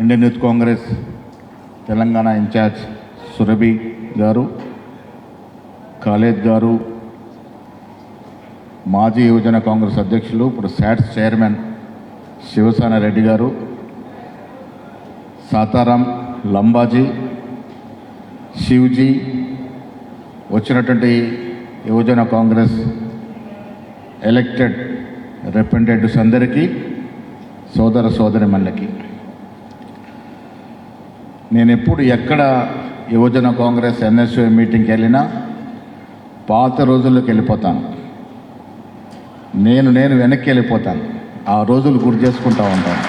Indian youth Congress Telangana incharge Surabhi గారు, ఖాలేద్ గారు, మాజీ యువజన కాంగ్రెస్ అధ్యక్షులు, ఇప్పుడు శాట్స్ చైర్మన్ శివసేన రెడ్డి గారు, సాతారాం లంబాజీ, శివ్జీ, వచ్చినటువంటి యువజన కాంగ్రెస్ ఎలక్టెడ్ రిప్రజెంటేటివ్స్ అందరికీ, సోదర సోదరిమణులకి, నేను ఎప్పుడు ఎక్కడ యువజన కాంగ్రెస్ ఎన్ఎస్యూ మీటింగ్కి వెళ్ళినా పాత రోజుల్లోకి వెళ్ళిపోతాను. నేను వెనక్కి వెళ్ళిపోతాను, ఆ రోజులు గుర్తు చేసుకుంటూ ఉంటాను.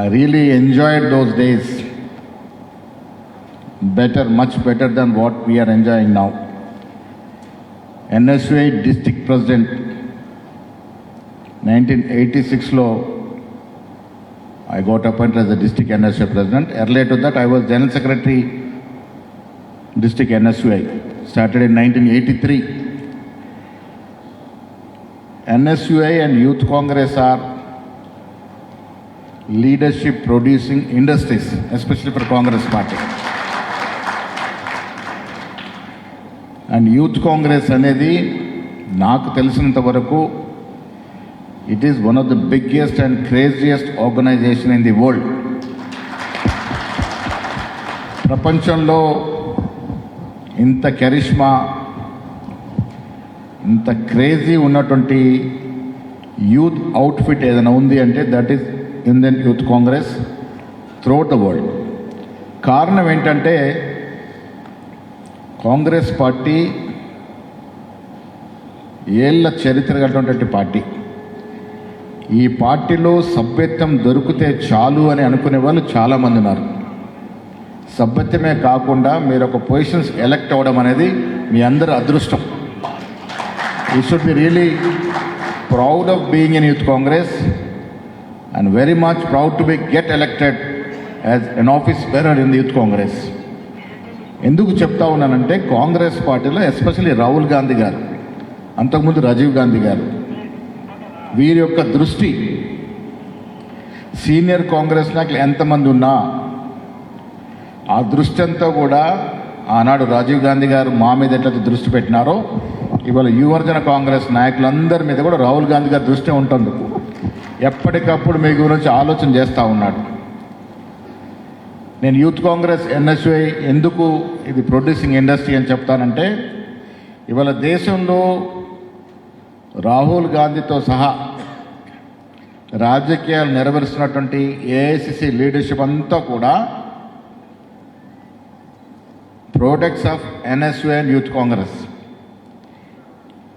I really enjoyed those days better, much better than what we're enjoying now. NSU district president 1986లో I got appointed as the district NSUI president. Earlier to that, I was general secretary, district NSUI. Started in 1983. NSUI and Youth Congress are leadership producing industries, especially for Congress party. And Youth Congress అనేది నాకు తెలిసినంత వరకు it is one of the biggest and craziest organization in the world. ప్రపంచంలో ఇంత కరిష్మా, ఇంత crazy ఉన్నటువంటి youth outfit ఏదైనా ఉంది అంటే that is Indian youth Congress throughout the world. కారణం ఏంటంటే కాంగ్రెస్ పార్టీ ఏళ్ళ చరిత్ర కలిగినటువంటి పార్టీ. ఈ పార్టీలో సభ్యత్వం దొరికితే చాలు అని అనుకునే వాళ్ళు చాలామంది ఉన్నారు. సభ్యత్వమే కాకుండా మీరు ఒక పొజిషన్స్ ఎలక్ట్ అవ్వడం అనేది మీ అందరి అదృష్టం. You should be really proud of being in youth Congress and very much proud to be get elected as N office bearer in the youth Congress. ఎందుకు చెప్తా ఉన్నానంటే కాంగ్రెస్ పార్టీలో ఎస్పెషల్లీ రాహుల్ గాంధీ గారు, అంతకుముందు రాజీవ్ గాంధీ గారు, వీరి యొక్క దృష్టి సీనియర్ కాంగ్రెస్ నాయకులు ఎంతమంది ఉన్నా ఆ దృష్టి అంతా కూడా ఆనాడు రాజీవ్ గాంధీ గారు మా మీద ఎట్లయితే దృష్టి పెట్టినారో ఇవాళ యువజన కాంగ్రెస్ నాయకులందరి మీద కూడా రాహుల్ గాంధీ గారి దృష్టి ఉంటుంది. ఎప్పటికప్పుడు మీ గురించి ఆలోచన చేస్తూ ఉన్నాడు. నేను యూత్ కాంగ్రెస్ ఎన్ఎస్యుఐ ఎందుకు ఇది ప్రొడ్యూసింగ్ ఇండస్ట్రీ అని చెప్తానంటే ఇవాళ దేశంలో రాహుల్ గాంధీతో సహా రాజకీయాలు నెరవేరుస్తున్నటువంటి ఏఐసిసి లీడర్షిప్ అంతా కూడా products of NSU and youth Congress.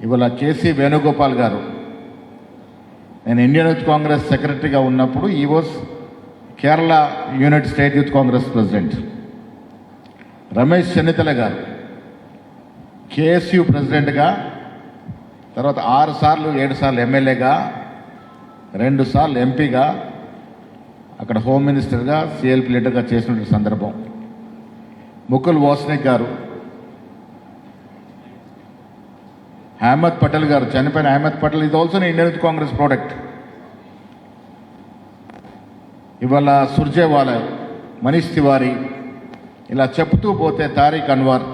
ఇవాళ కేసీ వేణుగోపాల్ గారు, నేను ఇండియన్ యూత్ కాంగ్రెస్ సెక్రటరీగా ఉన్నప్పుడు ఈ was Kerala unit state youth Congress president. Ramesh Chennithala గారు కేఎస్యూ ప్రెసిడెంట్గా, తర్వాత 6 సార్లు 7 సార్లు ఎమ్మెల్యేగా, 2 సార్లు ఎంపీగా, అక్కడ హోమ్ మినిస్టర్గా, సిఎల్పి లీడర్గా చేసిన సందర్భం. ముకుల్ వాస్నిక్ గారు, అహ్మద్ పటేల్ గారు, చనిపోయిన అహ్మద్ పటేల్ ఇది also Indian youth Congress product. ఇవాళ సుర్జేవాలా, మనీష్ తివారీ, ఇలా చెప్తూ పోతే తారిక్ అన్వర్,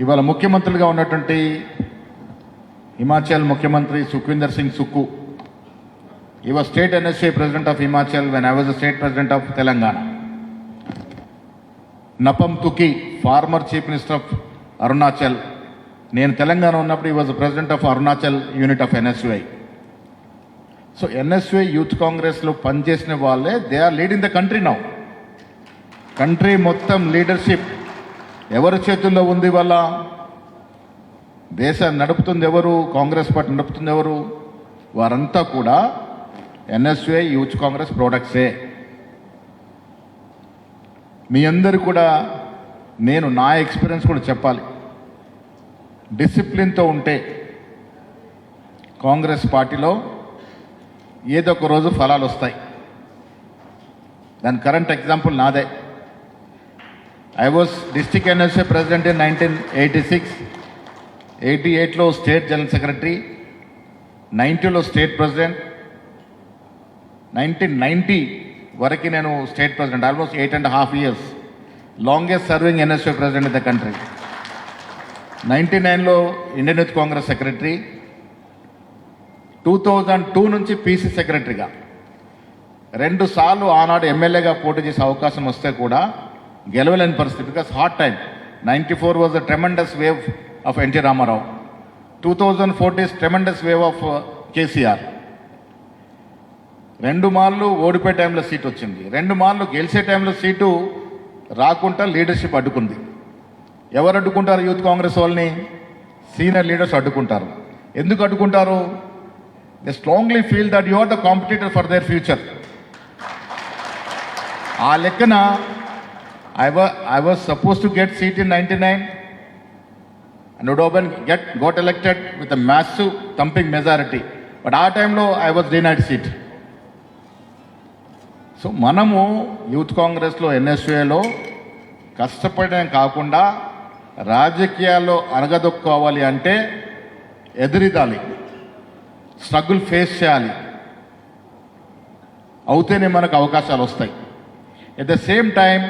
ఇవాళ ముఖ్యమంత్రులుగా ఉన్నటువంటి హిమాచల్ ముఖ్యమంత్రి Sukhwinder Singh Sukku, he was state NSA president of Himachal when I was the state president of Telangana. Napam Tukki, former chief minister of Arunachal, నేను తెలంగాణ ఉన్నప్పుడు he was the president of Arunachal unit of NSUI. So NSUI youth కాంగ్రెస్లో పనిచేసిన వాళ్ళే they are leading the country now. Country మొత్తం leadership ఎవరి చేతుల్లో ఉంది? వాళ్ళ దేశాన్ని నడుపుతుంది ఎవరు? కాంగ్రెస్ పార్టీ నడుపుతుంది ఎవరు? వారంతా కూడా ఎన్ఎస్యుఐ యూత్ కాంగ్రెస్ ప్రోడక్ట్సే. మీ అందరు కూడా నేను నా ఎక్స్పీరియన్స్ కూడా చెప్పాలి. డిసిప్లిన్తో ఉంటే కాంగ్రెస్ పార్టీలో ఏదో ఒక రోజు ఫలాలు వస్తాయి. దాని కరెంట్ ఎగ్జాంపుల్ నాదే. I was district NSA president in 1986. 88లో స్టేట్ జనరల్ సెక్రటరీ, 90లో స్టేట్ ప్రెసిడెంట్, 1990 వరకు నేను state president, almost 8.5 years, longest serving NSU president in the country. 99లో ఇండియన్ యూత్ కాంగ్రెస్ సెక్రటరీ, 2002 నుంచి పీసీ సెక్రటరీగా, 2 సార్లు ఆనాడు ఎమ్మెల్యేగా పోటీ చేసే అవకాశం వస్తే కూడా గెలవలేని పరిస్థితి. Because hard time. 94 was a tremendous wave of NT Rama Rao, 2014 tremendous wave of KCR. 2 మార్లు ఓడిపోయే టైంలో సీట్ వచ్చింది, 2 మార్లు గెలిచే టైంలో సీటు రాకుండా లీడర్షిప్ అడ్డుకుంది. ఎవరు అడ్డుకుంటారు? యూత్ కాంగ్రెస్ వాళ్ళని సీనియర్ లీడర్స్ అడ్డుకుంటారు. ఎందుకు అడ్డుకుంటారు? They strongly feel that you are the competitor for their future. ఆ లెక్కన I was suppose to get seat in 99 and would have got elected with a massive thumping majority. But ఆ టైంలో I was denied seat. So మనము youth కాంగ్రెస్లో ఎన్ఎస్యూఏలో కష్టపడడం కాకుండా రాజకీయాల్లో అణగదొక్కోవాలి అంటే ఎదురిదాలి, స్ట్రగుల్ ఫేస్ చేయాలి, అవుతేనే మనకు అవకాశాలు వస్తాయి. ఎట్ ద సేమ్ టైం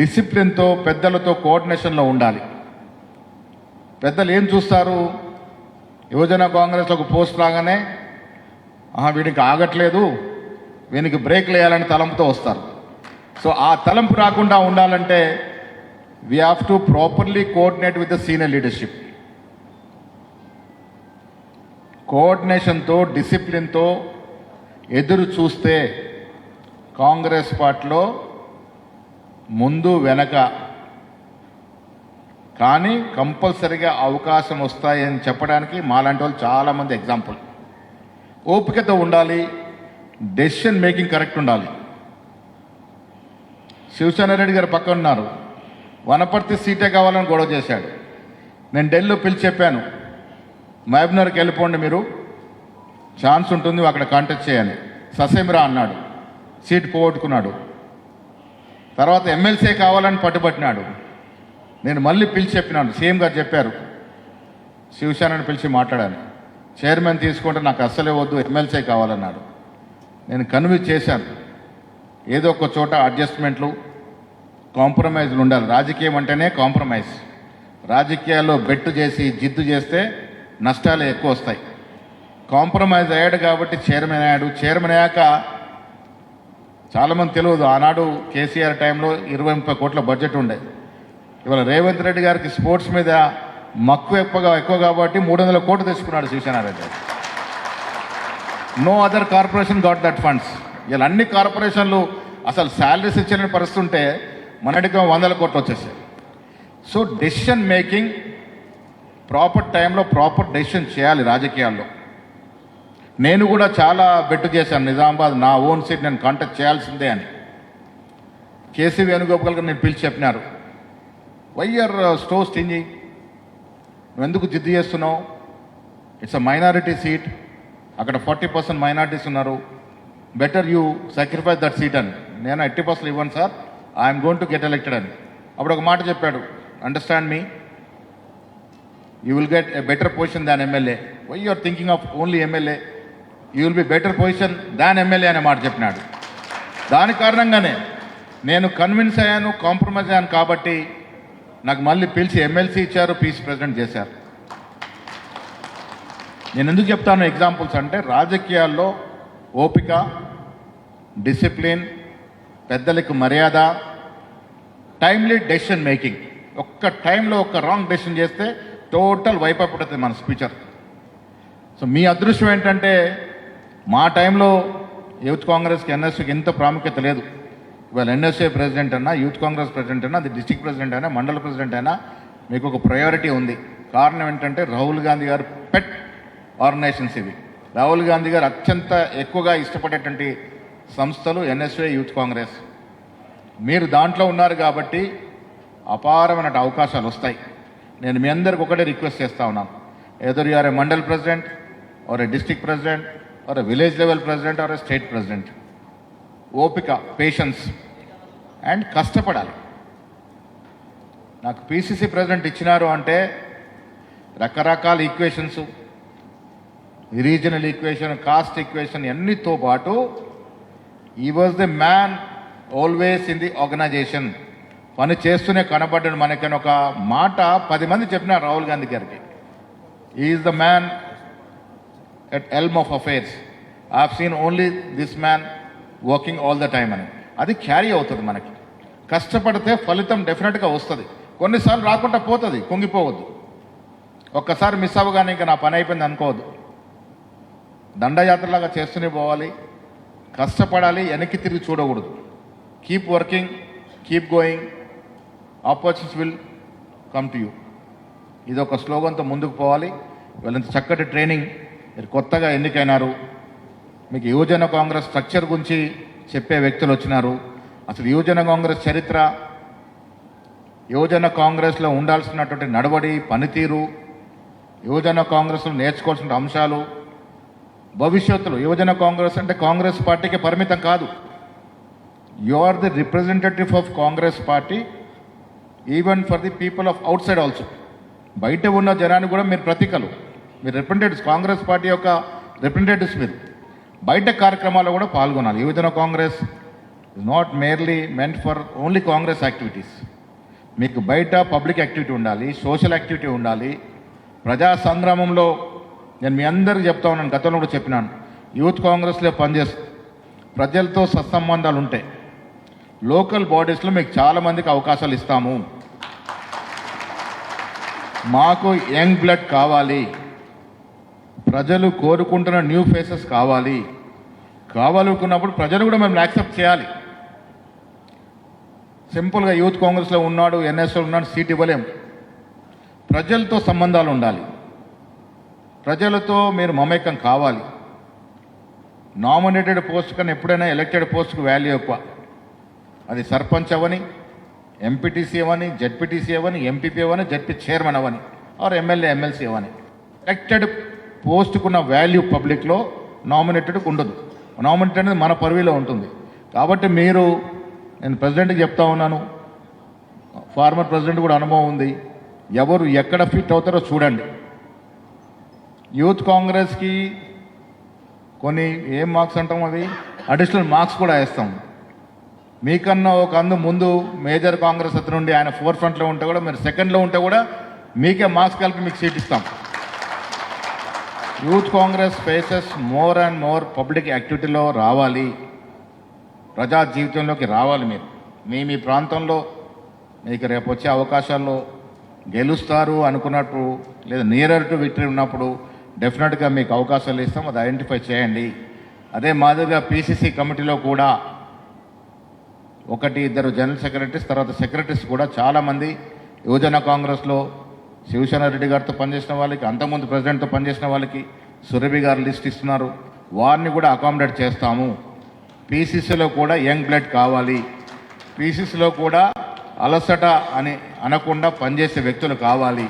డిసిప్లిన్తో పెద్దలతో కోఆర్డినేషన్లో ఉండాలి. పెద్దలు ఏం చూస్తారు? యువజన కాంగ్రెస్లో ఒక పోస్ట్ రాగానే వీడికి ఆగట్లేదు, వీనికి బ్రేక్లు వేయాలని తలంపుతో వస్తారు. సో ఆ తలంపు రాకుండా ఉండాలంటే we have to properly coordinate with the senior leadership. కోఆర్డినేషన్తో డిసిప్లిన్తో ఎదురు చూస్తే కాంగ్రెస్ పార్టీలో ముందు వెనక కానీ కంపల్సరిగా అవకాశం వస్తాయని చెప్పడానికి మాలాంటి వాళ్ళు చాలామంది ఎగ్జాంపుల్. ఓపికతో ఉండాలి, డెసిషన్ మేకింగ్ కరెక్ట్ ఉండాలి. శివసేన రెడ్డి గారు పక్కన ఉన్నారు, వనపర్తి సీటే కావాలని గొడవ చేశాడు. నేను ఢిల్లీలో పిలిచి చెప్పాను, మహబూబ్నగర్కి వెళ్ళిపోండి, మీరు ఛాన్స్ ఉంటుంది, అక్కడ కాంటాక్ట్ చేయాలి. ససేమిరా అన్నాడు, సీట్ పోగొట్టుకున్నాడు. తర్వాత ఎమ్మెల్సీ కావాలని పట్టుబట్టినాడు. నేను మళ్ళీ పిలిచి చెప్పినాను, సీఎం గారు చెప్పారు శివసేనని పిలిచి మాట్లాడాను, చైర్మన్ తీసుకుంటే నాకు అస్సలే వద్దు, ఎమ్మెల్సీ కావాలన్నాడు. నేను కన్విన్స్ చేశాను, ఏదో ఒక చోట అడ్జస్ట్మెంట్లు, కాంప్రమైజ్లు ఉండాలి. రాజకీయం అంటేనే కాంప్రమైజ్. రాజకీయాల్లో బెట్టు చేసి జిద్దు చేస్తే నష్టాలు ఎక్కువ వస్తాయి. కాంప్రమైజ్ అయ్యాడు కాబట్టి చైర్మన్ అయ్యాడు. చైర్మన్ అయ్యాక చాలామంది తెలియదు, ఆనాడు కేసీఆర్ టైంలో 20-30 కోట్ల బడ్జెట్ ఉండే. ఇవాళ రేవంత్ రెడ్డి గారికి స్పోర్ట్స్ మీద మక్కువ ఎక్కువ కాబట్టి 300 కోట్లు తెచ్చుకున్నాడు Sivasena Reddy. No other corporation got that funds. ఇలా అన్ని కార్పొరేషన్లు అసలు శాలరీస్ ఇచ్చిన పరిస్థితి ఉంటే మనటికి 100 కోట్లు వచ్చేసాయి. సో డెసిషన్ మేకింగ్ ప్రాపర్ టైంలో ప్రాపర్ డెసిషన్ చేయాలి రాజకీయాల్లో. నేను కూడా చాలా బెట్టు చేశాను, నిజామాబాద్ నా ఓన్ సీట్ నేను కాంటాక్ట్ చేయాల్సిందే అని. కేసీ వేణుగోపాల్ గారు నేను పిలిచి చెప్పినారు, వైఆర్ స్టో స్టింజీ, నువ్వు ఎందుకు జిద్దు చేస్తున్నావు? ఇట్స్ అ మైనారిటీ సీట్, అక్కడ 40% మైనారిటీస్ ఉన్నారు, better you sacrifice that seat అని. నేను 80% ఇవ్వను sir, I'm going to get elected అని. అప్పుడు ఒక మాట చెప్పాడు, understand me, you will get a better position than MLA. Why you are thinking of only MLA, you will be better position than MLA అనే మాట చెప్పినాడు. దాని కారణంగానే నేను కన్విన్స్ అయ్యాను, కాంప్రమైజ్ అయ్యాను. కాబట్టి నాకు మళ్ళీ పిలిచి ఎమ్మెల్సీ ఇచ్చారు, పీసీ ప్రెసిడెంట్ చేశారు. నేను ఎందుకు చెప్తాను ఎగ్జాంపుల్స్ అంటే, రాజకీయాల్లో ఓపిక, డిసిప్లిన్, పెద్దలకు మర్యాద, టైమ్లీ డెసిషన్ మేకింగ్. ఒక్క టైంలో ఒక్క రాంగ్ డెసిషన్ చేస్తే టోటల్ వైప్ అయిపోతుంది మన స్పీచర్. సో మీ అదృష్టం ఏంటంటే మా టైంలో యూత్ కాంగ్రెస్కి ఎన్ఎస్యూకి ఎంత ప్రాముఖ్యత లేదు. ఇవాళ ఎన్ఎస్ఏ ప్రెసిడెంట్ అయినా, యూత్ కాంగ్రెస్ ప్రెసిడెంట్ అయినా, అది డిస్ట్రిక్ట్ ప్రెసిడెంట్ అయినా, మండల ప్రెసిడెంట్ అయినా మీకు ఒక ప్రయారిటీ ఉంది. కారణం ఏంటంటే రాహుల్ గాంధీ గారు పెట్ ఆర్గనైజేషన్స్ ఇవి. రాహుల్ గాంధీ గారు అత్యంత ఎక్కువగా ఇష్టపడేటువంటి సంస్థలు ఎన్ఎస్ఏ, యూత్ కాంగ్రెస్. మీరు దాంట్లో ఉన్నారు కాబట్టి అపారమైన అవకాశాలు వస్తాయి. నేను మీ అందరికి ఒకటే రిక్వెస్ట్ చేస్తూ ఉన్నాను, either you are a mandal president or a district president or a village level president or a state president, ఓపిక, పేషెన్స్ అండ్ కష్టపడాలి. నాకు పీసీసీ ప్రెసిడెంట్ ఇచ్చినారు అంటే రకరకాల equations, regional equation, caste equation అన్నితో పాటు he was the man always in the organization. పని చేస్తూనే కనబడ్డాడు మనకని ఒక మాట 10 మంది చెప్పినారు రాహుల్ గాంధీ గారికి. Is the man at Elm of affairs. I have seen only this man working all the time అని. అది క్యారీ అవుతుంది మనకి. కష్టపడితే ఫలితం డెఫినెట్గా వస్తుంది. కొన్నిసార్లు రాకుండా పోతుంది, కుంగిపోవద్దు. ఒక్కసారి మిస్ అవ్వగానే ఇంకా నా పని అయిపోయింది అనుకోవద్దు. దండయాత్రలాగా చేస్తూనే పోవాలి, కష్టపడాలి, వెనక్కి తిరిగి చూడకూడదు. Keep working, keep going, opportunities will come to you. ఇది ఒక స్లోగన్తో ముందుకు పోవాలి. వీళ్ళంత చక్కటి ట్రైనింగ్, మీరు కొత్తగా ఎన్నికైనారు, మీకు యువజన కాంగ్రెస్ స్ట్రక్చర్ గురించి చెప్పే వ్యక్తులు వచ్చినారు. అసలు యువజన కాంగ్రెస్ చరిత్ర, యువజన కాంగ్రెస్లో ఉండాల్సినటువంటి నడవడి, పనితీరు, యువజన కాంగ్రెస్లో నేర్చుకోవాల్సిన అంశాలు, భవిష్యత్తులో యువజన కాంగ్రెస్ అంటే కాంగ్రెస్ పార్టీకి పరిమితం కాదు. You are the representative of Congress party even for the people of outside also. బయట ఉన్న జనాన్ని కూడా మీరు ప్రతీకలు, మీరు రిప్రజెంటేటివ్స్, కాంగ్రెస్ పార్టీ యొక్క రిప్రజెంటేటివ్స్. మీరు బయట కార్యక్రమాల్లో కూడా పాల్గొనాలి. యువజన Congress is not merely meant for only Congress activities. మీకు బయట పబ్లిక్ యాక్టివిటీ ఉండాలి, సోషల్ యాక్టివిటీ ఉండాలి. ప్రజా సంగ్రామంలో నేను మీ అందరికీ చెప్తా ఉన్నాను, గతంలో కూడా చెప్పినాను, యూత్ కాంగ్రెస్లో పనిచేస్తూ ప్రజలతో సత్సంబంధాలు ఉంటాయి. లోకల్ బాడీస్లో మీకు చాలామందికి అవకాశాలు ఇస్తాము. మాకు యంగ్ బ్లడ్ కావాలి, ప్రజలు కోరుకుంటున్న న్యూ ఫేసెస్ కావాలనుకున్నప్పుడు ప్రజలు కూడా మేము యాక్సెప్ట్ చేయాలి. సింపుల్గా యూత్ కాంగ్రెస్లో ఉన్నాడు, ఎన్ఎస్లో ఉన్నాడు, సీట్ ఇవ్వలేం. ప్రజలతో సంబంధాలు ఉండాలి, ప్రజలతో మీరు మమేకం కావాలి. నామినేటెడ్ పోస్ట్ కన్నా ఎప్పుడైనా ఎలక్టెడ్ పోస్ట్కి వాల్యూ ఎక్కువ. అది సర్పంచ్ అవని, ఎంపీటీసీ అవని, జెడ్పీటీసీ అవని, ఎంపీపీ అవని, జెడ్పీ చైర్మన్ అవని, ఆర్ ఎమ్మెల్యే, ఎమ్మెల్సీ అవని. ఎలక్టెడ్ పోస్ట్కున్న వాల్యూ పబ్లిక్లో నామినేటెడ్కి ఉండదు. నామినేటెడ్ అనేది మన పరివిలో ఉంటుంది. కాబట్టి మీరు, నేను ప్రెసిడెంట్కి చెప్తా ఉన్నాను, ఫార్మర్ ప్రెసిడెంట్ కూడా అనుభవం ఉంది, ఎవరు ఎక్కడ ఫిట్ అవుతారో చూడండి. యూత్ కాంగ్రెస్కి కొన్ని ఏం మార్క్స్ అంటాం, అవి అడిషనల్ మార్క్స్ కూడా వేస్తాం. మీకన్నా ఒక అందు ముందు మేజర్ కాంగ్రెస్ అతను ఉండి ఆయన 4th ఫ్రంట్లో ఉంటే కూడా, మీరు 2nd ఉంటే కూడా మీకే మార్క్స్ కలిపి మీకు సీట్ ఇస్తాం. Youth Congress faces more and more public యాక్టివిటీలో రావాలి, ప్రజా జీవితంలోకి రావాలి. మీరు మీ ప్రాంతంలో మీకు రేపు వచ్చే అవకాశాల్లో గెలుస్తారు అనుకున్నట్టు, లేదా నియరర్ టు విక్టరీ ఉన్నప్పుడు డెఫినెట్గా మీకు అవకాశాలు ఇస్తాం. అది ఐడెంటిఫై చేయండి. అదే మాదిరిగా పీసీసీ కమిటీలో కూడా 1-2 జనరల్ సెక్రటరీస్, తర్వాత సెక్రటరీస్ కూడా చాలామంది యువజన కాంగ్రెస్లో శివసేన రెడ్డి గారితో పనిచేసిన వాళ్ళకి, అంతకుముందు ప్రెసిడెంట్తో పనిచేసిన వాళ్ళకి సురభి గారు లిస్ట్ ఇస్తున్నారు. వారిని కూడా అకామిడేట్ చేస్తాము. పీసీసీలో కూడా యంగ్ బ్లడ్ కావాలి, పీసీసీలో కూడా అలసట అని అనకుండా పనిచేసే వ్యక్తులు కావాలి.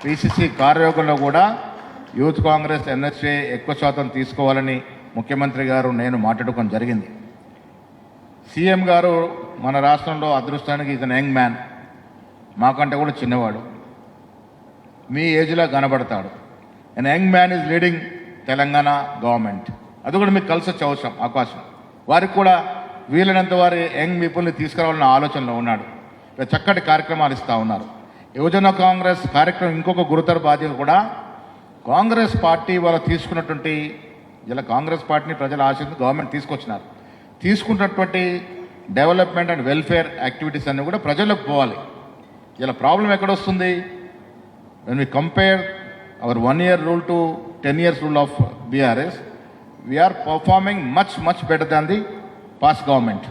పీసీసీ కార్యవర్గంలో కూడా యూత్ కాంగ్రెస్, ఎన్ఎస్ఏ ఎక్కువ శాతం తీసుకోవాలని ముఖ్యమంత్రి గారు, నేను మాట్లాడుకోవడం జరిగింది. సీఎం గారు మన రాష్ట్రంలో అదృష్టానికి ఇతను యంగ్ మ్యాన్, మాకంటే కూడా చిన్నవాడు, మీ ఏజ్లో కనబడతాడు. And young man is leading Telangana government. అది కూడా మీకు కలిసి వచ్చే అవకాశం. వారికి కూడా వీలైనంత వారి యంగ్ పీపుల్ని తీసుకురావాలన్న ఆలోచనలో ఉన్నాడు. చక్కటి కార్యక్రమాలు ఇస్తూ ఉన్నారు. యువజన కాంగ్రెస్ కార్యక్రమం ఇంకొక గురుతర బాధ్యత కూడా, కాంగ్రెస్ పార్టీ వాళ్ళు తీసుకున్నటువంటి, ఇలా కాంగ్రెస్ పార్టీని ప్రజల ఆశించి గవర్నమెంట్ తీసుకొచ్చినారు, తీసుకున్నటువంటి డెవలప్మెంట్ అండ్ వెల్ఫేర్ యాక్టివిటీస్ అన్నీ కూడా ప్రజలకు పోవాలి. ఇలా problem ఎక్కడొస్తుంది? when we compare our 1-year rule to 10 years rule of BRS, we are performing much better than the past government.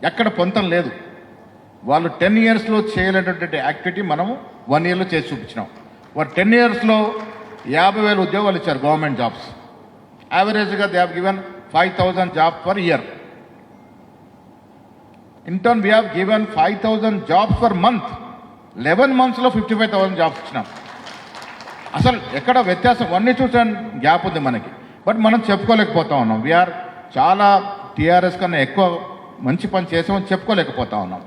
ఎక్కడ పొంతం లేదు. వాళ్ళు 10 yearsలో చేయలేనటువంటి యాక్టివిటీ మనము 1 yearలో చేసి చూపించినాం. వారు 10 yearsలో 50,000 ఉద్యోగాలు ఇచ్చారు, గవర్నమెంట్ జాబ్స్. యావరేజ్గా they have given 5,000 jobs per year. In turn we have given 5,000 jobs per month. 11 monthsలో 55,000 jobs ఇచ్చినాం. అసలు ఎక్కడ వ్యత్యాసం 1:10 గ్యాప్ ఉంది మనకి. బట్ మనం చెప్పుకోలేకపోతా ఉన్నాం. వీఆర్ చాలా టీఆర్ఎస్ కన్నా ఎక్కువ మంచి పని చేసామని చెప్పుకోలేకపోతా ఉన్నాం.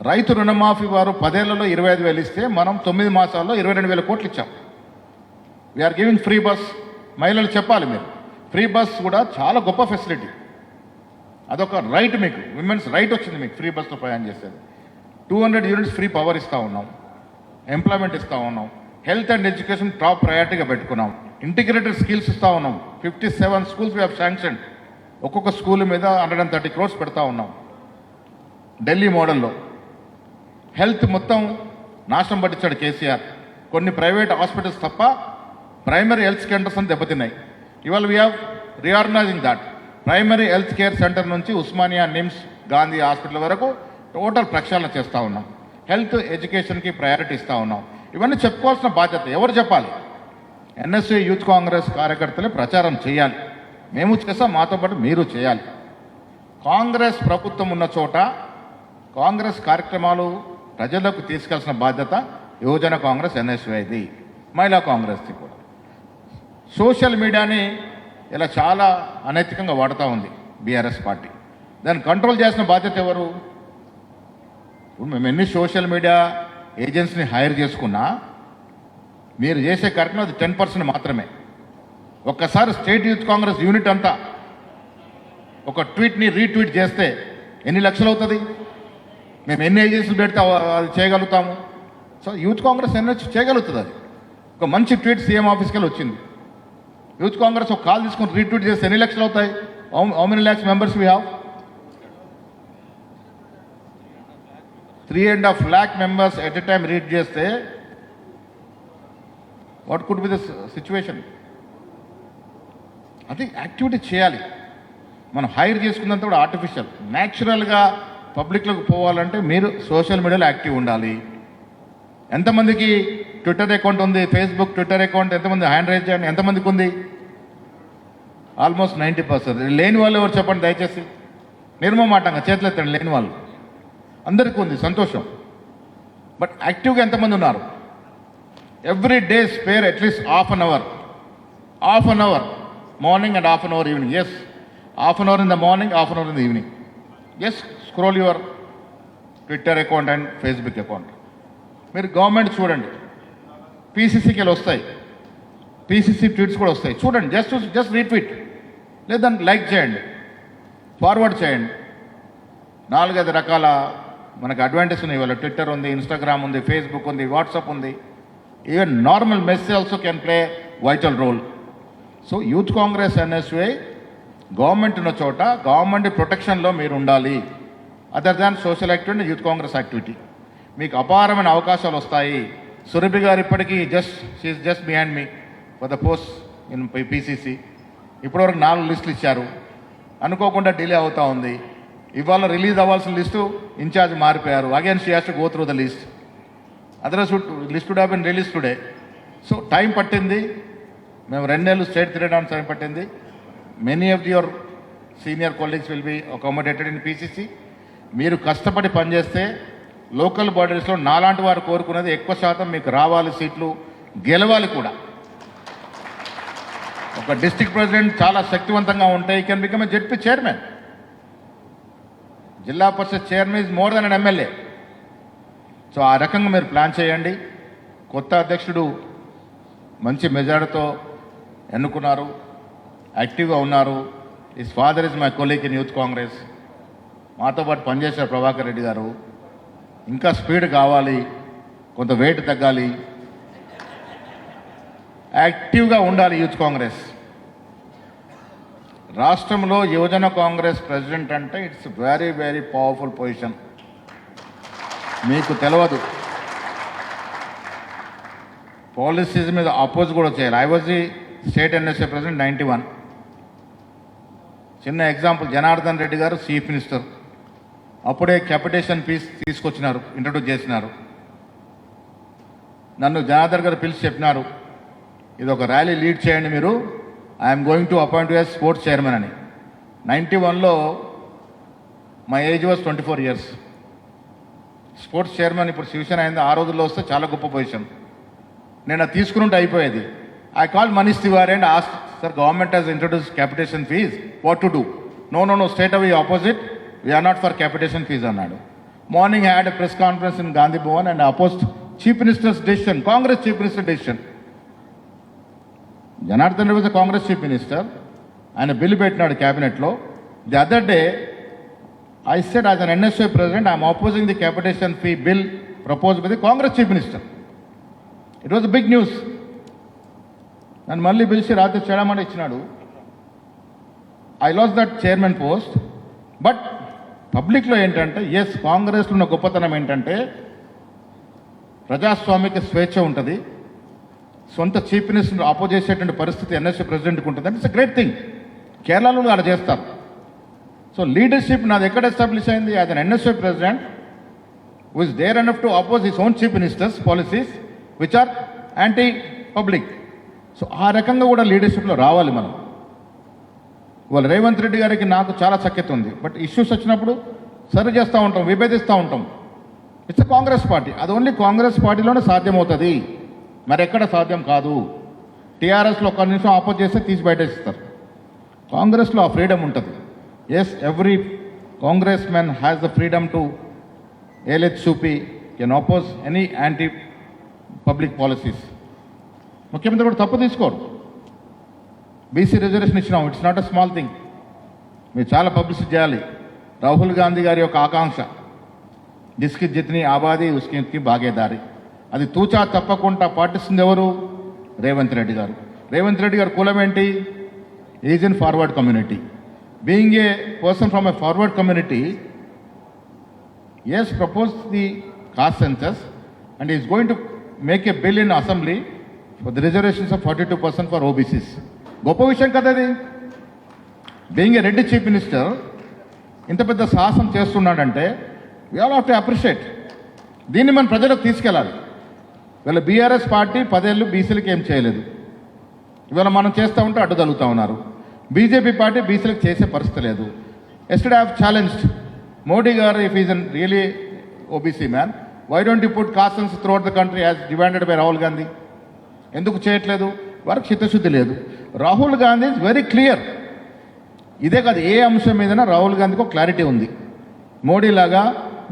రైతు రుణమాఫీ వారు 10 ఏళ్లలో 25,000 ఇస్తే మనం 9 మాసాల్లో 22,000 కోట్లు ఇచ్చాం. We're giving free bus. మహిళలు చెప్పాలి, మీరు ఫ్రీ బస్ కూడా చాలా గొప్ప ఫెసిలిటీ. అదొక రైట్, మీకు విమెన్స్ రైట్ వచ్చింది, మీకు ఫ్రీ బస్సులో ప్రయాణం చేసేది. 200 యూనిట్స్ ఫ్రీ పవర్ ఇస్తూ ఉన్నాం, ఎంప్లాయ్మెంట్ ఇస్తూ ఉన్నాం, హెల్త్ అండ్ ఎడ్యుకేషన్ టాప్ ప్రయారిటీగా పెట్టుకున్నాం, ఇంటిగ్రేటెడ్ స్కిల్స్ ఇస్తూ ఉన్నాం. 57 స్కూల్స్ వీ హ్యావ్ శాంక్షన్. ఒక్కొక్క స్కూల్ మీద 130 crores పెడతా ఉన్నాం. ఢిల్లీ మోడల్లో హెల్త్ మొత్తం నాశనం పట్టించాడు కేసీఆర్. కొన్ని ప్రైవేట్ హాస్పిటల్స్ తప్ప ప్రైమరీ హెల్త్ సెంటర్స్ అని దెబ్బతిన్నాయి. ఇవాళ we have reorganising that. Primary health care centre నుంచి ఉస్మానియా, నిమ్స్, గాంధీ హాస్పిటల్ వరకు టోటల్ ప్రక్షాళన చేస్తూ ఉన్నాం. హెల్త్ ఎడ్యుకేషన్కి ప్రయారిటీ ఇస్తూ ఉన్నాం. ఇవన్నీ చెప్పుకోవాల్సిన బాధ్యత ఎవరు చెప్పాలి? ఎన్ఎస్యూ యూత్ కాంగ్రెస్ కార్యకర్తలే ప్రచారం చేయాలి. మేము చేస్తాం, మాతో పాటు మీరు చేయాలి. కాంగ్రెస్ ప్రభుత్వం ఉన్న చోట కాంగ్రెస్ కార్యక్రమాలు ప్రజలకు తీసుకెళ్లాల్సిన బాధ్యత యువజన కాంగ్రెస్, ఎన్ఎస్యూఐది, మహిళా కాంగ్రెస్ది కూడా. సోషల్ మీడియాని ఇలా చాలా అనైతికంగా వాడుతూ ఉంది బీఆర్ఎస్ పార్టీ. దాన్ని కంట్రోల్ చేసిన బాధ్యత ఎవరు? మేము ఎన్ని సోషల్ మీడియా ఏజెన్సీని హైర్ చేసుకున్నా మీరు చేసే కార్యక్రమం అది 10% మాత్రమే. ఒక్కసారి స్టేట్ యూత్ కాంగ్రెస్ యూనిట్ అంతా ఒక ట్వీట్ని రీట్వీట్ చేస్తే ఎన్ని లక్షలు అవుతుంది? మేము ఎన్ని ఏజెన్సీలు పెడితే అది చేయగలుగుతాము. సో యూత్ కాంగ్రెస్ ఎన్హెచ్ చేయగలుగుతుంది. అది ఒక మంచి ట్వీట్ సీఎం ఆఫీస్కి వెళ్ళి వచ్చింది. యూత్ కాంగ్రెస్ ఒక కాల్ తీసుకొని రీట్వీట్ చేస్తే ఎన్ని లక్షలు అవుతాయి? How many lakhs members we have? 3.5 lakh members at a time read చేస్తే what could be the situation? అది యాక్టివిటీ చేయాలి. మనం హైర్ చేసుకున్నంత కూడా ఆర్టిఫిషియల్. న్యాచురల్గా పబ్లిక్లోకి పోవాలంటే మీరు సోషల్ మీడియాలో యాక్టివ్ ఉండాలి. ఎంతమందికి ట్విట్టర్ అకౌంట్ ఉంది? ఫేస్బుక్, ట్విట్టర్ అకౌంట్ ఎంతమంది? హ్యాండ్ రైజ్ చేయండి. ఎంతమందికి ఉంది? ఆల్మోస్ట్ 90%. లేని వాళ్ళు ఎవరు చెప్పండి దయచేసి. నిర్మమాటంగా చేతులు ఎత్తండి లేని వాళ్ళు. అందరికీ ఉంది, సంతోషం. బట్ యాక్టివ్గా ఎంతమంది ఉన్నారు? Every day spare at least half an hour morning and half an hour evening. Yes, half an hour in the morning, half an hour in the evening. Yes, scroll your Twitter account and Facebook account. మీరు government చూడండి, పీసీసీకి వెళ్ళి వస్తాయి, PCC tweets కూడా వస్తాయి. చూడండి, just retweet, లేదా దాన్ని లైక్ చేయండి, ఫార్వర్డ్ చేయండి. 4-5 రకాల మనకు అడ్వాంటేజ్ ఉన్నాయి. ఇవాళ ట్విట్టర్ ఉంది, ఇన్స్టాగ్రామ్ ఉంది, ఫేస్బుక్ ఉంది, వాట్సాప్ ఉంది. Even normal message also can play vital role. So youth Congress NSUI government ఉన్న చోట గవర్నమెంట్ ప్రొటెక్షన్లో మీరు ఉండాలి. Other than social activity, youth Congress activity. మీకు అపారమైన అవకాశాలు వస్తాయి. సురభి గారు ఇప్పటికీ she's just behind me for the post in PCC. ఇప్పటివరకు 4 లిస్టులు ఇచ్చారు. అనుకోకుండా డిలే అవుతూ ఉంది. ఇవాళ రిలీజ్ అవ్వాల్సిన లిస్టు ఇన్ఛార్జ్ మారిపోయారు. Again she has to go through the list. Otherwise list would have been release today. So time పట్టింది. మేము 2 నెలలు స్టేట్ తిరగడానికి టైం పట్టింది. Many of your senior colleagues will be accommodated in PCC. మీరు కష్టపడి పనిచేస్తే local బాడీస్లో నాలాంటి వారు కోరుకునేది ఎక్కువ శాతం మీకు రావాలి, సీట్లు గెలవాలి కూడా. ఒక డిస్ట్రిక్ట్ ప్రెసిడెంట్ చాలా శక్తివంతంగా ఉంటే he can become a ZP chairman. జిల్లా పరిషత్ chairman is more than an MLA. So ఆ రకంగా మీరు ప్లాన్ చేయండి. కొత్త అధ్యక్షుడు మంచి మెజారిటీతో ఎన్నుకున్నారు, యాక్టివ్గా ఉన్నారు. His father is my colleague in youth Congress. మాతో పాటు పనిచేశారు ప్రభాకర్ రెడ్డి గారు. ఇంకా స్పీడ్ కావాలి, కొంత వెయిట్ తగ్గాలి, యాక్టివ్గా ఉండాలి యూత్ కాంగ్రెస్. రాష్ట్రంలో యువజన కాంగ్రెస్ ప్రెసిడెంట్ అంటే it's very very powerful position. మీకు తెలియదు, పాలసీస్ మీద అపోజ్ కూడా చేయాలి. I was the state NSA president 91. చిన్న ఎగ్జాంపుల్, జనార్దన్ రెడ్డి గారు చీఫ్ మినిస్టర్. అప్పుడే క్యాపిటేషన్ ఫీజ్ తీసుకొచ్చినారు, ఇంట్రడ్యూస్ చేసినారు. నన్ను జనార్దన్ గారు పిలిచి చెప్పినారు, ఇది ఒక ర్యాలీ లీడ్ చేయండి మీరు, I'm going to appoint as sports chairman అని. 91లో my age was 24 years. Sports chairman ఇప్పుడు శివసేన అయింది. ఆ రోజుల్లో వస్తే చాలా గొప్ప పొజిషన్. నేను అది తీసుకుంటే అయిపోయేది. I call Manish Tiwari and ask, sir government has introduce capitation fees, what to do? No straightaway opposite, we're not for capitation fees అన్నాడు. Morning had a press conference in Gandhi Bhavan and opposed chief minister's decision, Congress chief minister decision. Janardhan Reddy was Congress chief minister. ఆయన bill పెట్టినాడు క్యాబినెట్లో. The other day I said, as an NSA president, I am opposing the capitation fee bill proposed by the Congress Chief Minister. It was a big news. నన్ను మళ్ళీ పిలిచి రాత్రి చేయడమని ఇచ్చినాడు. I lost that chairman post. But పబ్లిక్లో ఏంటంటే, yes, కాంగ్రెస్లో ఉన్న గొప్పతనం ఏంటంటే ప్రజాస్వామిక స్వేచ్ఛ ఉంటుంది. సొంత చీఫ్ మినిస్టర్ ఆపోజ్ చేసేటువంటి పరిస్థితి ఎన్ఎస్ఏ ప్రెసిడెంట్కి ఉంటుంది. It's a great thing. కేరళలో అలా చేస్తారు. సో లీడర్షిప్ నాది ఎక్కడ ఎస్టాబ్లిష్ అయింది? As an NSA president who is dare enough to oppose his own chief ministers policies which are anti public. సో ఆ రకంగా కూడా లీడర్షిప్లో రావాలి మనం. ఇవాళ రేవంత్ రెడ్డి గారికి నాకు చాలా సఖ్యత ఉంది. బట్ ఇష్యూస్ వచ్చినప్పుడు సరి చేస్తూ ఉంటాం, విభేదిస్తూ ఉంటాం. It's Congress party. అది ఓన్లీ కాంగ్రెస్ పార్టీలోనే సాధ్యమవుతుంది, మరి ఎక్కడ సాధ్యం కాదు. టీఆర్ఎస్లో ఒక్క నిమిషం ఆపోజ్ చేస్తే తీసి బయటేస్తారు. కాంగ్రెస్లో ఆ ఫ్రీడమ్ ఉంటుంది. Yes, every Congress man has the freedom to ఏలెత్ చూపి can oppose any anti public policies. ముఖ్యమంత్రి కూడా తప్పు తీసుకోరు. బీసీ రిజర్వేషన్ ఇచ్చినాం, it's not a small thing. మీరు చాలా పబ్లిసిటీ చేయాలి. రాహుల్ గాంధీ గారి యొక్క ఆకాంక్ష, జిస్కి జిత్ని ఆబాదీ ఉస్కి భాగేదారి, అది తూచా తప్పకుండా పాటిస్తుంది ఎవరు? రేవంత్ రెడ్డి గారు. రేవంత్ రెడ్డి గారి కులం ఏంటి? Is in forward community. Being a person from a forward community, yes proposed the caste census and is going to make a bill in assembly for the reservations of 42% for OBCs. గొప్ప విషయం కదా అది. Being a Reddy chief minister ఇంత పెద్ద సాహసం చేస్తున్నాడంటే we all have to appreciate. దీన్ని మనం ప్రజలకు తీసుకెళ్ళాలి. వీళ్ళ బీఆర్ఎస్ పార్టీ 10 ఏళ్ళు బీసీలకు ఏం చేయలేదు. ఇవాళ మనం చేస్తూ ఉంటే అడ్డు తగులుతూ ఉన్నారు. బీజేపీ పార్టీ బీసీలకు చేసే పరిస్థితి లేదు. Yesterday I have challenged Modi garu, if he is a really OBC man, why don't you put caste census throughout the country as demanded by Rahul Gandhi? ఎందుకు చేయట్లేదు? వారికి చిత్తశుద్ధి లేదు. Rahul Gandhi is very clear. ఇదే కాదు, ఏ అంశం మీదైనా రాహుల్ గాంధీకి క్లారిటీ ఉంది. మోడీలాగా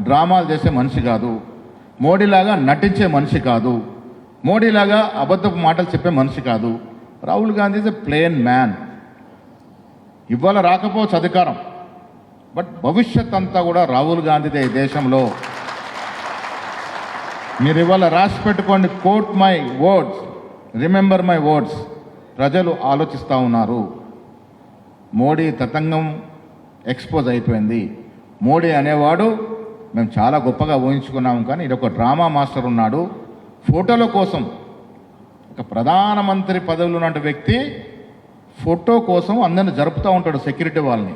డ్రామాలు చేసే మనిషి కాదు, మోడీలాగా నటించే మనిషి కాదు, మోడీలాగా అబద్ధపు మాటలు చెప్పే మనిషి కాదు. Rahul Gandhi is a plain man. ఇవాళ రాకపోవచ్చు అధికారం, బట్ భవిష్యత్ అంతా కూడా రాహుల్ గాంధీదే ఈ దేశంలో. మీరు ఇవాళ రాసి పెట్టుకోండి, quote my words, remember my words. ప్రజలు ఆలోచిస్తూ ఉన్నారు. మోడీ తతంగం ఎక్స్పోజ్ అయిపోయింది. మోడీ అనేవాడు మేము చాలా గొప్పగా ఊహించుకున్నాము, కానీ ఇది ఒక డ్రామా మాస్టర్ ఉన్నాడు. ఫోటోల కోసం ఒక ప్రధానమంత్రి పదవిలో ఉన్న వ్యక్తి ఫోటో కోసం అందరిని జరుపుతూ ఉంటాడు, సెక్యూరిటీ వాళ్ళని.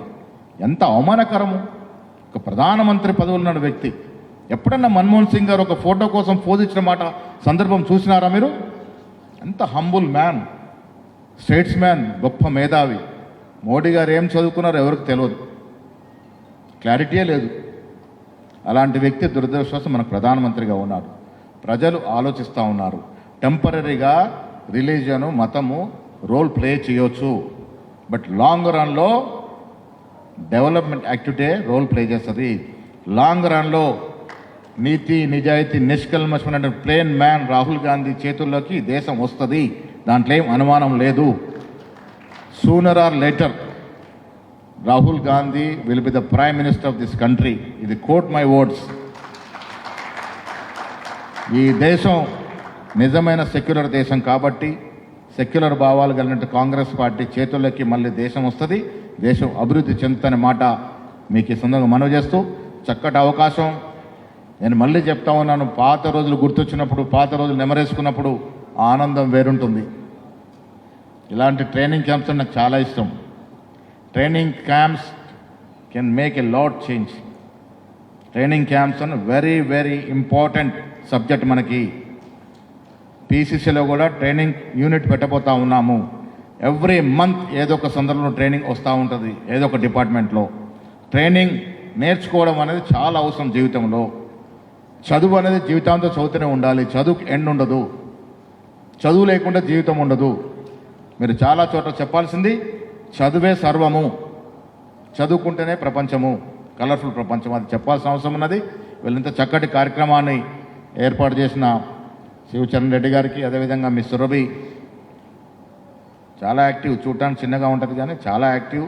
ఎంత అవమానకరము! ఒక ప్రధానమంత్రి పదవులు ఉన్న వ్యక్తి. ఎప్పుడన్నా మన్మోహన్ సింగ్ గారు ఒక ఫోటో కోసం పోజ్ ఇచ్చిన మాట సందర్భం చూసినారా మీరు? ఎంత హంబుల్ మ్యాన్, స్టేట్స్ మ్యాన్, గొప్ప మేధావి. మోడీ గారు ఏం చదువుకున్నారో ఎవరికి తెలియదు, క్లారిటీయే లేదు. అలాంటి వ్యక్తి దురదృష్టవశాత్తు మనకు ప్రధానమంత్రిగా ఉన్నారు. ప్రజలు ఆలోచిస్తూ ఉన్నారు. టెంపరీగా రిలీజియను, మతము రోల్ ప్లే చేయొచ్చు, బట్ లాంగ్ రన్లో డెవలప్మెంట్ యాక్టివిటీ రోల్ ప్లే చేస్తుంది. లాంగ్ రన్లో నీతి, నిజాయితీ, నిష్కల్మషమైన ప్లేన్ మ్యాన్ రాహుల్ గాంధీ చేతుల్లోకి దేశం వస్తుంది. దాంట్లో ఏం అనుమానం లేదు. Sooner or later Rahul Gandhi will be the prime minister of this country. ఇది కోట్ మై వర్డ్స్. ఈ దేశం నిజమైన సెక్యులర్ దేశం కాబట్టి, సెక్యులర్ భావాలు కలిగిన కాంగ్రెస్ పార్టీ చేతుల్లోకి మళ్ళీ దేశం వస్తుంది, దేశం అభివృద్ధి చెందుతున్న మాట మీకు ఈ సందర్భంగా మనవి చేస్తూ, చక్కటి అవకాశం. నేను మళ్ళీ చెప్తా ఉన్నాను, పాత రోజులు గుర్తొచ్చినప్పుడు, పాత రోజులు నెమరేసుకున్నప్పుడు ఆనందం వేరుంటుంది. ఇలాంటి ట్రైనింగ్ క్యాంప్స్ నాకు చాలా ఇష్టం. Training camps can make a lot change. Training camps అన్న వెరీ వెరీ ఇంపార్టెంట్ సబ్జెక్ట్. మనకి పీసీసీలో కూడా ట్రైనింగ్ యూనిట్ పెట్టబోతా ఉన్నాము. ఎవ్రీ మంత్ ఏదో ఒక సందర్భంలో ట్రైనింగ్ వస్తూ ఉంటుంది. ఏదో ఒక డిపార్ట్మెంట్లో ట్రైనింగ్ నేర్చుకోవడం అనేది చాలా అవసరం జీవితంలో. చదువు అనేది జీవితాంతం చదువుతూనే ఉండాలి. చదువుకి ఎండ్ ఉండదు. చదువు లేకుండా జీవితం ఉండదు. మీరు చాలా చోట్ల చెప్పాల్సింది చదువే సర్వము, చదువుకుంటేనే ప్రపంచము, కలర్ఫుల్ ప్రపంచం. అది చెప్పాల్సిన అవసరం ఉన్నది. వీళ్ళంత చక్కటి కార్యక్రమాన్ని ఏర్పాటు చేసిన శివచరణ్ రెడ్డి గారికి, అదేవిధంగా మీ సురభి చాలా యాక్టివ్. చూడటానికి చిన్నగా ఉంటుంది కానీ చాలా యాక్టివ్.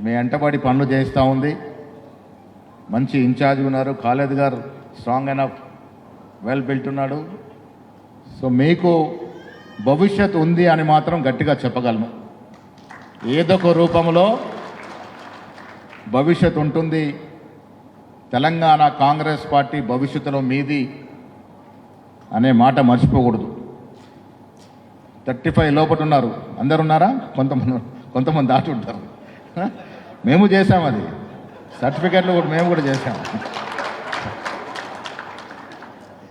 మీ వెంటబడి పనులు చేస్తూ ఉంది. మంచి ఇన్ఛార్జ్ ఉన్నారు. ఖాళద్ గారు స్ట్రాంగ్ ఎనఫ్, వెల్ బిల్ట్ ఉన్నాడు. సో మీకు భవిష్యత్ ఉంది అని మాత్రం గట్టిగా చెప్పగలను. ఏదో ఒక రూపంలో భవిష్యత్ ఉంటుంది. తెలంగాణ కాంగ్రెస్ పార్టీ భవిష్యత్తులో మీది అనే మాట మర్చిపోకూడదు. 35 లోపల ఉన్నారు, అందరు ఉన్నారా? కొంతమంది దాటి ఉంటారు. మేము చేసాం, అది సర్టిఫికెట్లు కూడా మేము కూడా చేసాం.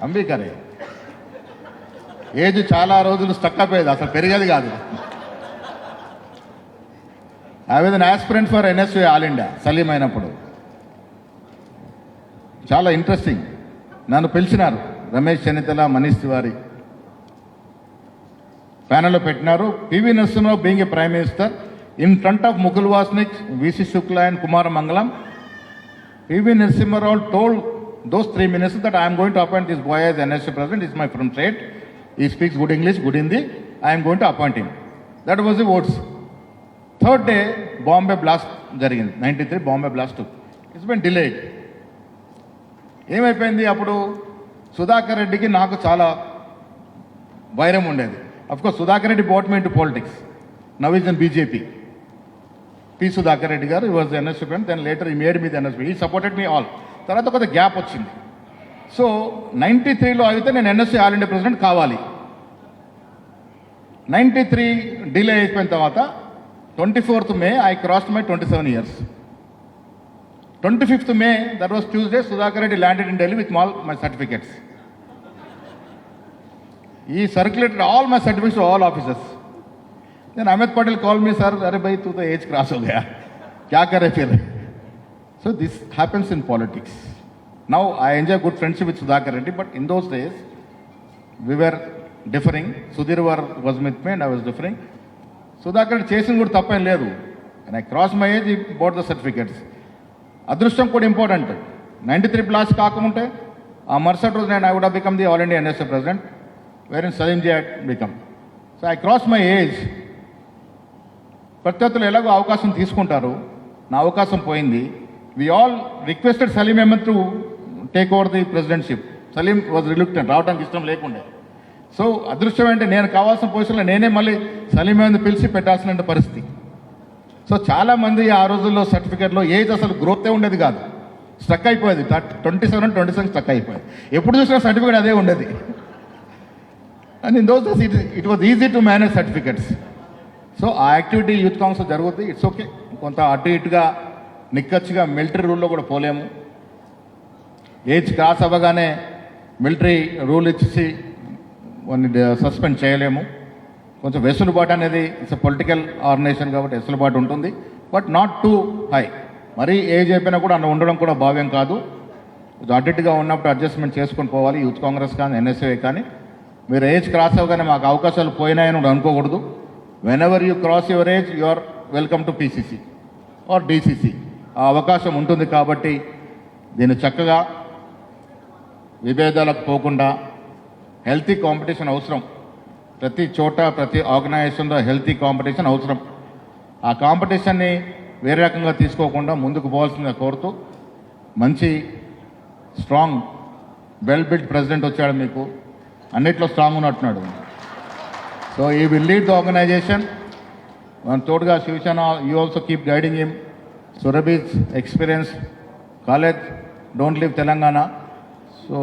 అంబీకరే ఏజ్ చాలా రోజులు స్టక్ అయిపోయేది, అసలు పెరిగేది కాదు. I was an aspirant for NSU all India Salim అయినప్పుడు. చాలా ఇంట్రెస్టింగ్. నన్ను పిలిచినారు, రమేష్ చెన్నితల, మనీష్ తివారీ ప్యానెల్లో పెట్టినారు. PV Narasimha Rao being a prime minister in front of Mukul Wasnik, VC Shukla and Kumara Mangalam, PV Narasimha Rao told those 3 ministers that I am going to appoint this boy as NSU president. He is my from state. He speaks good English, good Hindi. I am going to appoint him. That was the votes. Third day, Bombay blast జరిగింది. 93 Bombay blast took. It's been delayed. ఏమైపోయింది? అప్పుడు సుధాకర్ రెడ్డికి నాకు చాలా వైరం ఉండేది. Of course Sudhakar Reddy brought me into politics. Now he's in BJP. P. Sudhakar Reddy garu, he was the NSU president. Then later he made me the NSU. He supported me all. తర్వాత కొంత gap వచ్చింది. సో 93లో అయితే నేను NSC all India president కావాలి. 93 delay అయిపోయిన తర్వాత 24th May I crossed my 27 years. 25th May, that was Tuesday, Sudhakar Reddy landed in Delhi with all my certificates. He circulated all my certificates to all officers. Then Ahmed Patel called me, sir, अरे भाई तू तो as cross हो गया, क्या करे फिर? So this happens in politics. Now I enjoy good friendship with Sudhakar Reddy, but in those days we were differing. Sudhir was with me and I was differing. Sudhakar Reddy చేసింది కూడా తప్పేం లేదు. And I crossed my age, he bought the certificates. అదృష్టం కూడా important. 93 ప్లాస్ కాకముంటే ఆ మరుసటి రోజు నేను I would have become the all India NSU president, wherein Salimji had become. So I crossed my age. ప్రత్యర్థులు ఎలాగో అవకాశం తీసుకుంటారు, నా అవకాశం పోయింది. We all requested Salim Ahmed to take over the presidency. Salim was reluctant, రావడానికి ఇష్టం లేకుండే. సో అదృష్టం అంటే నేను కావాల్సిన పొజిషన్లో నేనే మళ్ళీ సలీం అహ్మద్ పిలిచి పెట్టాల్సిన పరిస్థితి. సో చాలామంది ఆ రోజుల్లో సర్టిఫికేట్లో ఏజ్ అసలు గ్రోతే ఉండేది కాదు, స్టక్ అయిపోయేది. 27 స్టక్ అయిపోయేది. ఎప్పుడు చూసినా సర్టిఫికేట్ అదే ఉండేది. And in those days it was easy to manage certificates. So ఆ యాక్టివిటీ యూత్ కాంగ్రెస్ జరుగుతుంది. It's okay. కొంత అటు ఇటుగా నిక్కచ్చిగా మిలిటరీ రూల్లో కూడా పోలేము. ఏజ్ క్రాస్ అవ్వగానే మిలిటరీ రూల్ ఇచ్చేసి కొన్ని సస్పెండ్ చేయలేము. కొంచెం వెసులుబాటు అనేది ఇట్స్ పొలిటికల్ ఆర్గనైజేషన్ కాబట్టి వెసులుబాటు ఉంటుంది, బట్ నాట్ టూ హై. మరీ ఏజ్ అయిపోయినా కూడా అన్న ఉండడం కూడా భావ్యం కాదు. కొంచెం అటు ఇటుగా ఉన్నప్పుడు అడ్జస్ట్మెంట్ చేసుకొని పోవాలి. యూత్ కాంగ్రెస్ కానీ ఎన్ఎస్ఏ కానీ మీరు ఏజ్ క్రాస్ అవ్వగానే మాకు అవకాశాలు పోయినాయని అనుకోకూడదు. Whenever you cross your age you are welcome to PCC or DCC. ఆ అవకాశం ఉంటుంది కాబట్టి దీన్ని చక్కగా విభేదాలకు పోకుండా హెల్తీ కాంపిటీషన్ అవసరం. ప్రతి చోట ప్రతి ఆర్గనైజేషన్లో హెల్తీ కాంపిటీషన్ అవసరం. ఆ కాంపిటీషన్ని వేరే రకంగా తీసుకోకుండా ముందుకు పోవాల్సిందిగా కోరుతూ, మంచి స్ట్రాంగ్ వెల్ బిల్డ్ ప్రెసిడెంట్ వచ్చాడు, మీకు అన్నిట్లో స్ట్రాంగ్ ఉన్నట్టున్నాడు. So he will lead the organization. మన తోడుగా Shiva Sena, you also keep guiding him. Surabhi's experience, Khalid, don't leave Telangana. So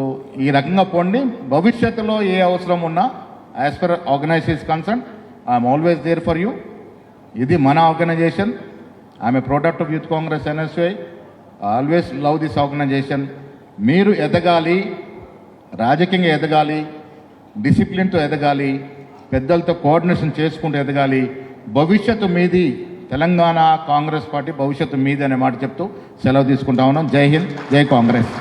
ఈ రకంగా పోండి. భవిష్యత్తులో ఏ అవసరం ఉన్నా as per organization concern I'm always there for you. ఇది మన organization. I'm a product of youth Congress NSI. Always love this organization. మీరు ఎదగాలి, రాజకీయంగా ఎదగాలి, డిసిప్లిన్తో ఎదగాలి, పెద్దలతో కోఆర్డినేషన్ చేసుకుంటూ ఎదగాలి. భవిష్యత్తు మీది, తెలంగాణ కాంగ్రెస్ పార్టీ భవిష్యత్తు మీది అనే మాట చెప్తూ సెలవు తీసుకుంటా ఉన్నాం. జై హింద్, జై కాంగ్రెస్.